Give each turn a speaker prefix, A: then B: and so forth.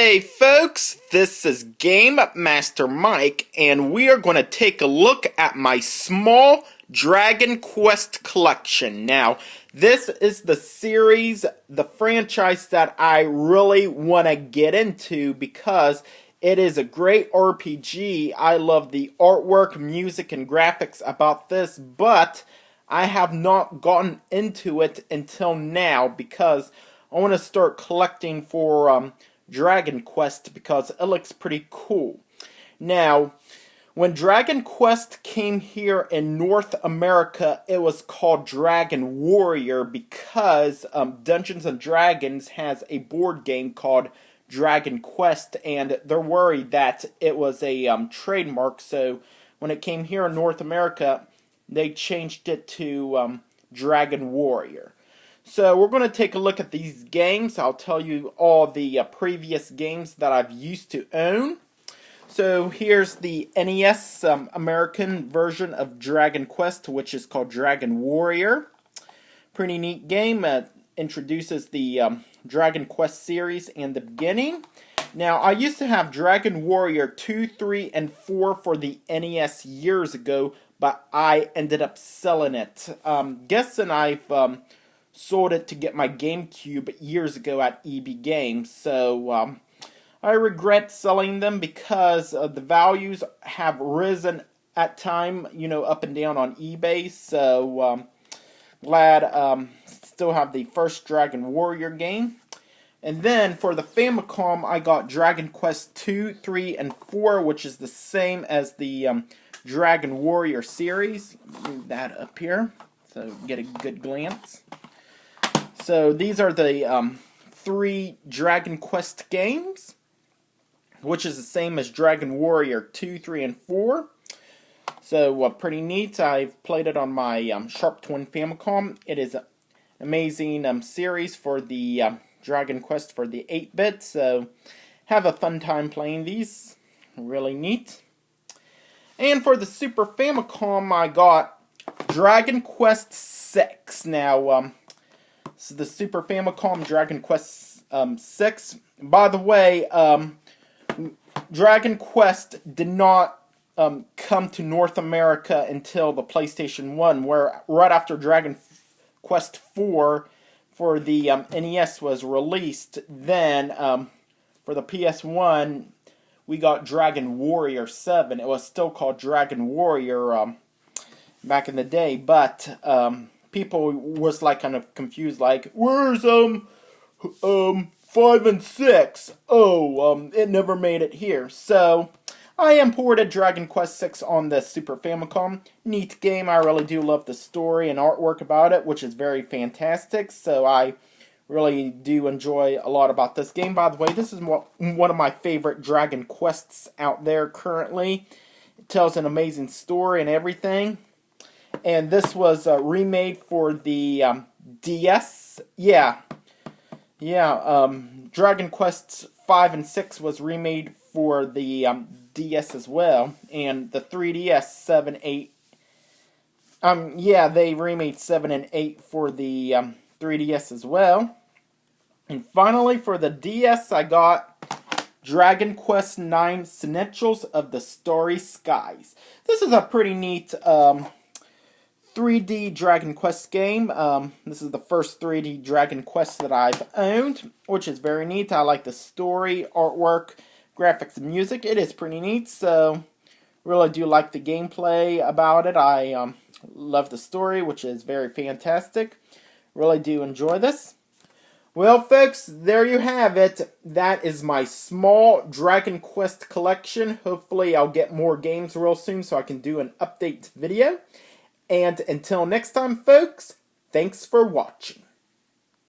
A: Hey folks, this is Game Master Mike, and we are going to take a look at my small Dragon Quest collection. Now, this is the series, the franchise that I really want to get into because it is a great RPG. I love the artwork, music, and graphics about this, but I have not gotten into it until now because I want to start collecting for Dragon Quest because it looks pretty cool. Now, when Dragon Quest came here in North America, it was called Dragon Warrior because Dungeons & Dragons has a board game called Dragon Quest, and they're worried that it was a trademark, so when it came here in North America, they changed it to Dragon Warrior. So we're going to take a look at these games. I'll tell you all the previous games that I've used to own. So here's the NES American version of Dragon Quest, which is called Dragon Warrior. Pretty neat game. Introduces the Dragon Quest series in the beginning. Now, I used to have Dragon Warrior 2, 3, and 4 for the NES years ago, but I ended up selling it. Guessing I've sold it to get my GameCube years ago at EB Games, so I regret selling them because the values have risen at time, up and down on eBay, so glad still have the first Dragon Warrior game. And then for the Famicom, I got Dragon Quest 2, 3, and 4, which is the same as the Dragon Warrior series. Move that up here so get a good glance. So these are the 3 Dragon Quest games, which is the same as Dragon Warrior 2, 3, and 4. So pretty neat. I've played it on my Sharp Twin Famicom. It is an amazing series for the Dragon Quest for the 8-bit. So have a fun time playing these. Really neat. And for the Super Famicom, I got Dragon Quest 6. Now, this is the Super Famicom Dragon Quest 6. By the way, Dragon Quest did not come to North America until the PlayStation 1, where right after Dragon Quest 4 for the NES was released, then for the PS1, we got Dragon Warrior 7. It was still called Dragon Warrior back in the day, but people was like kind of confused, like, where's 5 and 6? Oh, it never made it here. So I imported Dragon Quest 6 on the Super Famicom. Neat game. I really do love the story and artwork about it, which is very fantastic. So I really do enjoy a lot about this game. By the way, this is one of my favorite Dragon Quests out there currently. It tells an amazing story and everything. And this was remade for the DS. Dragon Quest 5 and 6 was remade for the DS as well. And the 3DS 7, 8. They remade 7 and 8 for the 3DS as well. And finally, for the DS, I got Dragon Quest 9 Essentials of the Starry Skies. This is a pretty neat 3D Dragon Quest game. This is the first 3D Dragon Quest that I've owned, which is very neat. I like the story, artwork, graphics, and music. It is pretty neat, so really do like the gameplay about it. I love the story, which is very fantastic. Really do enjoy this. Well, folks, there you have it. That is my small Dragon Quest collection. Hopefully, I'll get more games real soon so I can do an update video. And until next time, folks, thanks for watching.